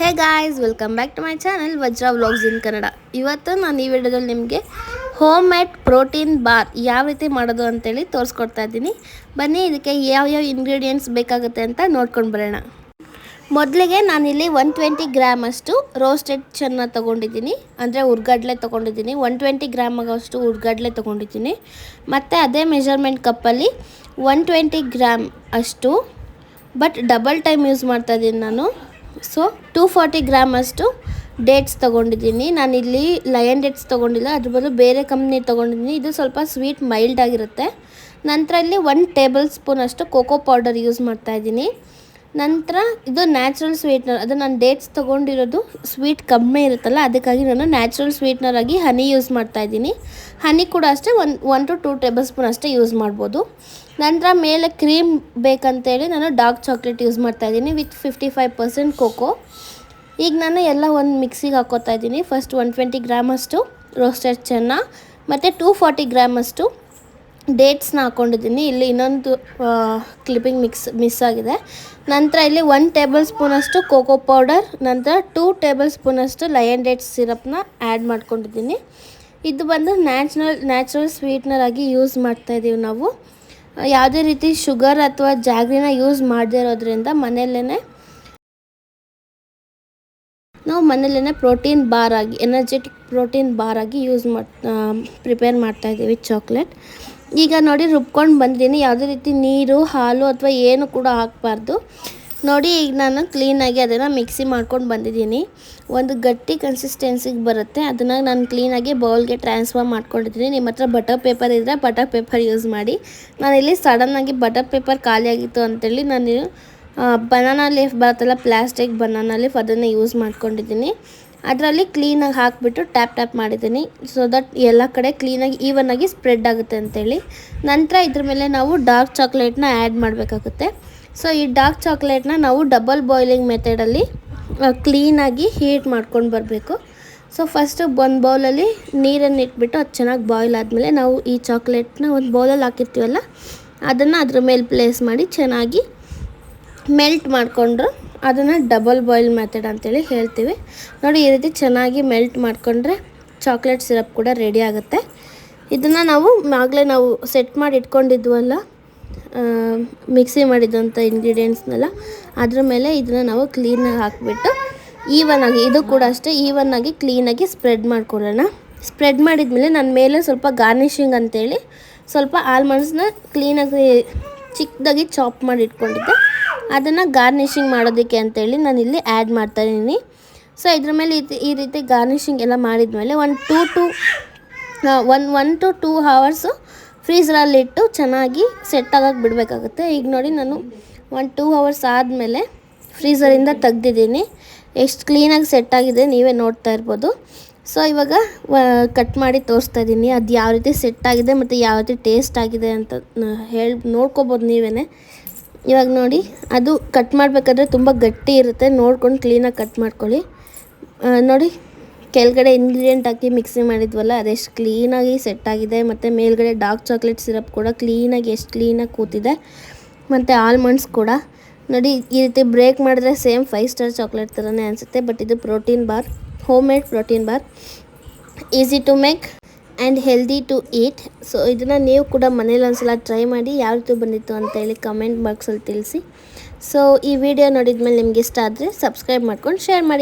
Hey guys, welcome back to my channel Vajra vlogs in Kannada. ಇವತ್ತು ನಾನು ಈ ವಿಡಿಯೋದಲ್ಲಿ ನಿಮಗೆ ಹೋಮ್ ಮೇಡ್ ಪ್ರೋಟೀನ್ ಬಾರ್ ಯಾವ ರೀತಿ ಮಾಡೋದು ಅಂತೇಳಿ ತೋರಿಸ್ಕೊಡ್ತಾ ಇದ್ದೀನಿ. ಬನ್ನಿ ಇದಕ್ಕೆ ಯಾವ್ಯಾವ ಇಂಗ್ರೀಡಿಯೆಂಟ್ಸ್ ಬೇಕಾಗುತ್ತೆ ಅಂತ ನೋಡ್ಕೊಂಡು ಬರೋಣ. ಮೊದಲಿಗೆ ನಾನಿಲ್ಲಿ 120 ಗ್ರಾಮ್ ಅಷ್ಟು ರೋಸ್ಟೆಡ್ ಚೆನ್ನ ತೊಗೊಂಡಿದ್ದೀನಿ, ಅಂದರೆ ಹುರ್ಗಡ್ಲೆ ತೊಗೊಂಡಿದ್ದೀನಿ. 120 ಗ್ರಾಮ್ ಆಗೋಷ್ಟು ಹುರ್ಗಡ್ಲೆ ತೊಗೊಂಡಿದ್ದೀನಿ. ಮತ್ತು ಅದೇ ಮೆಜರ್ಮೆಂಟ್ ಕಪ್ಪಲ್ಲಿ 120 ಗ್ರಾಮ್ ಅಷ್ಟು, ಬಟ್ ಡಬಲ್ ಟೈಮ್ ಯೂಸ್ ಮಾಡ್ತಾಯಿದ್ದೀನಿ ನಾನು. ಸೊ 240 ಗ್ರಾಮ್ ಅಷ್ಟು ಡೇಟ್ಸ್ ತೊಗೊಂಡಿದ್ದೀನಿ. ನಾನಿಲ್ಲಿ ಲಯನ್ ಡೇಟ್ಸ್ ತೊಗೊಂಡಿಲ್ಲ, ಅದ್ರ ಬದಲು ಬೇರೆ ಕಂಪ್ನಿ ತೊಗೊಂಡಿದ್ದೀನಿ. ಇದು ಸ್ವಲ್ಪ ಸ್ವೀಟ್ ಮೈಲ್ಡ್ ಆಗಿರುತ್ತೆ. ನಂತರ ಇಲ್ಲಿ 1 ಟೇಬಲ್ ಸ್ಪೂನ್ ಅಷ್ಟು ಕೋಕೋ ಪೌಡರ್ ಯೂಸ್ ಮಾಡ್ತಾಯಿದ್ದೀನಿ. ನಂತರ ಇದು ನ್ಯಾಚುರಲ್ ಸ್ವೀಟ್ನರ್, ಅದು ನಾನು ಡೇಟ್ಸ್ ತೊಗೊಂಡಿರೋದು ಸ್ವೀಟ್ ಕಡಿಮೆ ಇರುತ್ತಲ್ಲ, ಅದಕ್ಕಾಗಿ ನಾನು ನ್ಯಾಚುರಲ್ ಸ್ವೀಟ್ನರ್ ಆಗಿ ಹನಿ ಯೂಸ್ ಮಾಡ್ತಾಯಿದ್ದೀನಿ. ಹನಿ ಕೂಡ ಅಷ್ಟೇ 1 to 2 ಟೇಬಲ್ ಸ್ಪೂನ್ ಅಷ್ಟೇ ಯೂಸ್ ಮಾಡ್ಬೋದು. ನಂತರ ಮೇಲೆ ಕ್ರೀಮ್ ಬೇಕಂತೇಳಿ ನಾನು ಡಾರ್ಕ್ ಚಾಕ್ಲೇಟ್ ಯೂಸ್ ಮಾಡ್ತಾಯಿದ್ದೀನಿ ವಿತ್ 55% ಕೋಕೋ. ಈಗ ನಾನು ಎಲ್ಲ ಒಂದು ಮಿಕ್ಸಿಗೆ ಹಾಕೋತಾ ಇದ್ದೀನಿ. ಫಸ್ಟ್ 120 ಗ್ರಾಮ್ ಅಷ್ಟು ರೋಸ್ಟೆಡ್ ಚೆನ್ನ ಮತ್ತು 240 ಗ್ರಾಮ್ ಅಷ್ಟು ಡೇಟ್ಸ್ನ ಹಾಕ್ಕೊಂಡಿದ್ದೀನಿ. ಇಲ್ಲಿ ಇನ್ನೊಂದು ಕ್ಲಿಪ್ಪಿಂಗ್ ಮಿಸ್ ಆಗಿದೆ. ನಂತರ ಇಲ್ಲಿ 1 ಟೇಬಲ್ ಸ್ಪೂನಷ್ಟು ಕೋಕೋ ಪೌಡರ್, ನಂತರ 2 ಟೇಬಲ್ ಸ್ಪೂನಷ್ಟು ಲಯನ್ ಡೇಟ್ಸ್ ಸಿರಪ್ನ ಆ್ಯಡ್ ಮಾಡ್ಕೊಂಡಿದ್ದೀನಿ. ಇದು ಬಂದು ನ್ಯಾಚುರಲ್ ಸ್ವೀಟ್ನರ್ ಆಗಿ ಯೂಸ್ ಮಾಡ್ತಾಯಿದ್ದೀವಿ ನಾವು. ಯಾವುದೇ ರೀತಿ ಶುಗರ್ ಅಥವಾ ಜಾಗ್ರಿನ ಯೂಸ್ ಮಾಡದೇ ಇರೋದ್ರಿಂದ ನಾವು ಮನೆಯಲ್ಲೇ ಪ್ರೋಟೀನ್ ಬಾರ್ ಆಗಿ, ಎನರ್ಜೆಟಿಕ್ ಪ್ರೋಟೀನ್ ಬಾರ್ ಆಗಿ ಪ್ರಿಪೇರ್ ಮಾಡ್ತಾಯಿದ್ದೀವಿ ಚಾಕ್ಲೇಟ್. ಈಗ ನೋಡಿ ರುಬ್ಕೊಂಡು ಬಂದಿದ್ದೀನಿ. ಯಾವುದೇ ರೀತಿ ನೀರು, ಹಾಲು ಅಥವಾ ಏನು ಕೂಡ ಹಾಕಬಾರ್ದು. ನೋಡಿ ಈಗ ನಾನು ಕ್ಲೀನಾಗಿ ಅದನ್ನು ಮಿಕ್ಸಿ ಮಾಡ್ಕೊಂಡು ಬಂದಿದ್ದೀನಿ. ಒಂದು ಗಟ್ಟಿ ಕನ್ಸಿಸ್ಟೆನ್ಸಿಗೆ ಬರುತ್ತೆ. ಅದನ್ನು ನಾನು ಕ್ಲೀನಾಗಿ ಬೌಲ್ಗೆ ಟ್ರಾನ್ಸ್ಫರ್ ಮಾಡ್ಕೊಂಡಿದ್ದೀನಿ. ನಿಮ್ಮ ಹತ್ರ ಬಟರ್ ಪೇಪರ್ ಇದ್ದರೆ ಬಟರ್ ಪೇಪರ್ ಯೂಸ್ ಮಾಡಿ. ನಾನಿಲ್ಲಿ ಸಡನ್ನಾಗಿ ಬಟರ್ ಪೇಪರ್ ಖಾಲಿಯಾಗಿತ್ತು ಅಂತೇಳಿ ನಾನು ಬನಾನಾ ಲೀಫ್ ಬರುತ್ತಲ್ಲ, ಪ್ಲಾಸ್ಟಿಕ್ ಬನಾನಾ ಲೀಫ್, ಅದನ್ನು ಯೂಸ್ ಮಾಡ್ಕೊಂಡಿದ್ದೀನಿ. ಅದರಲ್ಲಿ ಕ್ಲೀನಾಗಿ ಹಾಕಿಬಿಟ್ಟು ಟ್ಯಾಪ್ ಮಾಡಿದ್ದೀನಿ, ಸೊ ದಟ್ ಎಲ್ಲ ಕಡೆ ಕ್ಲೀನಾಗಿ ಈವನ್ನಾಗಿ ಸ್ಪ್ರೆಡ್ ಆಗುತ್ತೆ ಅಂತೇಳಿ. ನಂತರ ಇದ್ರ ಮೇಲೆ ನಾವು ಡಾರ್ಕ್ ಚಾಕ್ಲೇಟ್ನ ಆ್ಯಡ್ ಮಾಡಬೇಕಾಗುತ್ತೆ. ಸೊ ಈ ಡಾರ್ಕ್ ಚಾಕ್ಲೇಟ್ನ ನಾವು ಡಬಲ್ ಬಾಯ್ಲಿಂಗ್ ಮೆಥಡಲ್ಲಿ ಕ್ಲೀನಾಗಿ ಹೀಟ್ ಮಾಡ್ಕೊಂಡು ಬರಬೇಕು. ಸೊ ಫಸ್ಟು ಒಂದು ಬೌಲಲ್ಲಿ ನೀರನ್ನು ಇಟ್ಬಿಟ್ಟು ಅದು ಚೆನ್ನಾಗಿ ಬಾಯ್ಲ್ ಆದಮೇಲೆ ನಾವು ಈ ಚಾಕ್ಲೇಟ್ನ ಒಂದು ಬೌಲಲ್ಲಿ ಹಾಕಿರ್ತೀವಲ್ಲ, ಅದನ್ನು ಅದ್ರ ಮೇಲೆ ಪ್ಲೇಸ್ ಮಾಡಿ ಚೆನ್ನಾಗಿ ಮೆಲ್ಟ್ ಮಾಡಿಕೊಂಡ್ರು ಅದನ್ನು ಡಬಲ್ ಬಾಯ್ಲ್ ಮೆಥಡ್ ಅಂತೇಳಿ ಹೇಳ್ತೀವಿ. ನೋಡಿ ಈ ರೀತಿ ಚೆನ್ನಾಗಿ ಮೆಲ್ಟ್ ಮಾಡಿಕೊಂಡ್ರೆ ಚಾಕ್ಲೇಟ್ ಸಿರಪ್ ಕೂಡ ರೆಡಿ ಆಗುತ್ತೆ. ಇದನ್ನು ನಾವು ಸೆಟ್ ಮಾಡಿ ಇಟ್ಕೊಂಡಿದ್ವಲ್ಲ, ಮಿಕ್ಸಿ ಮಾಡಿದಂಥ ಇಂಗ್ರೀಡಿಯೆಂಟ್ಸ್ನೆಲ್ಲ ಅದ್ರ ಮೇಲೆ ಇದನ್ನು ನಾವು ಕ್ಲೀನಾಗಿ ಹಾಕಿಬಿಟ್ಟು ಈವನ್ನಾಗಿ, ಇದು ಕೂಡ ಅಷ್ಟೇ ಈವನ್ನಾಗಿ ಕ್ಲೀನಾಗಿ ಸ್ಪ್ರೆಡ್ ಮಾಡ್ಕೊಳ್ಳೋಣ. ಸ್ಪ್ರೆಡ್ ಮಾಡಿದ್ಮೇಲೆ ನನ್ನ ಮೇಲೆ ಸ್ವಲ್ಪ ಗಾರ್ನಿಷಿಂಗ್ ಅಂತೇಳಿ ಸ್ವಲ್ಪ ಆಲ್ಮಂಡ್ಸ್ನ ಕ್ಲೀನಾಗಿ ಚಿಕ್ಕದಾಗಿ ಚಾಪ್ ಮಾಡಿ ಇಟ್ಕೊಂಡಿದ್ದೆ, ಅದನ್ನು ಗಾರ್ನಿಷಿಂಗ್ ಮಾಡೋದಕ್ಕೆ ಅಂತೇಳಿ ನಾನಿಲ್ಲಿ ಆ್ಯಡ್ ಮಾಡ್ತಾಯಿದ್ದೀನಿ. ಸೊ ಇದ್ರ ಮೇಲೆ ಈ ರೀತಿ ಗಾರ್ನಿಷಿಂಗ್ ಎಲ್ಲ ಮಾಡಿದ್ಮೇಲೆ 1 to 2 hours ಫ್ರೀಝರಲ್ಲಿಟ್ಟು ಚೆನ್ನಾಗಿ ಸೆಟ್ ಆಗೋಕ್ಕೆ ಬಿಡಬೇಕಾಗುತ್ತೆ. ಈಗ ನೋಡಿ ನಾನು 1-2 hours ಆದಮೇಲೆ ಫ್ರೀಝರಿಂದ ತೆಗ್ದಿದ್ದೀನಿ. ಎಷ್ಟು ಕ್ಲೀನಾಗಿ ಸೆಟ್ ಆಗಿದೆ ನೀವೇ ನೋಡ್ತಾ ಇರ್ಬೋದು. ಸೊ ಇವಾಗ ಕಟ್ ಮಾಡಿ ತೋರಿಸ್ತಾ ಇದ್ದೀನಿ ಅದು ಯಾವ ರೀತಿ ಸೆಟ್ ಆಗಿದೆ ಮತ್ತು ಯಾವ ರೀತಿ ಟೇಸ್ಟ್ ಆಗಿದೆ ಅಂತ ನೋಡ್ಕೋಬೋದು ನೀವೇ. ಇವಾಗ ನೋಡಿ, ಅದು ಕಟ್ ಮಾಡಬೇಕಾದ್ರೆ ತುಂಬ ಗಟ್ಟಿ ಇರುತ್ತೆ, ನೋಡ್ಕೊಂಡು ಕ್ಲೀನಾಗಿ ಕಟ್ ಮಾಡ್ಕೊಳ್ಳಿ. ನೋಡಿ ಕೆಳಗಡೆ ಇಂಗ್ರೀಡಿಯೆಂಟ್ ಹಾಕಿ ಮಿಕ್ಸಿ ಮಾಡಿದ್ವಲ್ಲ, ಅದೆಷ್ಟು ಕ್ಲೀನಾಗಿ ಸೆಟ್ ಆಗಿದೆ. ಮತ್ತು ಮೇಲ್ಗಡೆ ಡಾರ್ಕ್ ಚಾಕ್ಲೇಟ್ ಸಿರಪ್ ಕೂಡ ಎಷ್ಟು ಕ್ಲೀನಾಗಿ ಕೂತಿದೆ. ಮತ್ತು ಆಲ್ಮಂಡ್ಸ್ ಕೂಡ ನೋಡಿ ಈ ರೀತಿ ಬ್ರೇಕ್ ಮಾಡಿದ್ರೆ ಸೇಮ್ 5 ಸ್ಟಾರ್ ಚಾಕ್ಲೇಟ್ ಥರನೇ ಅನಿಸುತ್ತೆ. ಬಟ್ ಇದು protein bar, home made protein bar, easy to make and healthy to eat. So ಇದನ್ನು ನೀವು ಕೂಡ ಮನೇಲಿ ಒಂದ್ಸಲ ಟ್ರೈ ಮಾಡಿ ಯಾವ ರೀತಿ ಬಂದಿತ್ತು ಅಂತೇಳಿ ಕಮೆಂಟ್ ಬಾಕ್ಸಲ್ಲಿ ತಿಳಿಸಿ. ಸೊ ಈ ವಿಡಿಯೋ ನೋಡಿದ್ಮೇಲೆ ನಿಮ್ಗೆ ಇಷ್ಟ ಆದರೆ ಸಬ್ಸ್ಕ್ರೈಬ್ ಮಾಡ್ಕೊಂಡು ಶೇರ್ ಮಾಡಿ.